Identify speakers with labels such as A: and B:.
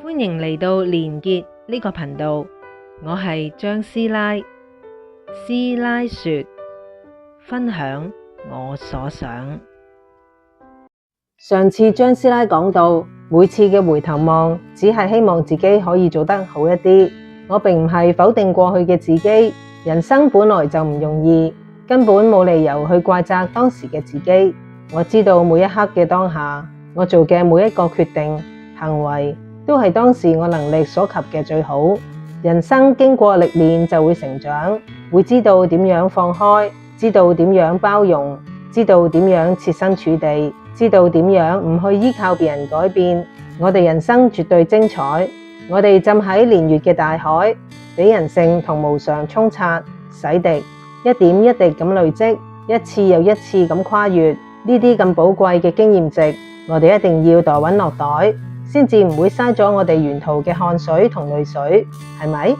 A: 歡迎嚟到連結呢個頻道，我係張師奶，師奶說，分享我所想。
B: 上次張師奶講到，每次嘅回頭望，只係希望自己可以做得好一啲。我並唔係否定過去嘅自己，人生本來就唔容易，根本冇理由去怪責當時嘅自己。我知道每一刻嘅當下，我做嘅每一個決定、行為，都係當時我能力所及嘅最好。人生經過歷練就會成長，會知道點樣放開，知道點樣包容，知道點樣設身處地，知道點樣唔去依靠別人改變。我哋人生絕對精彩，我哋浸喺年月嘅大海，俾人性同無常沖刷、洗滌，一點一滴咁累積，一次又一次咁跨越。呢啲咁寶貴嘅經驗值，我哋一定要袋穩落袋，先至唔會嘥咗我哋沿途嘅汗水同淚水，係咪？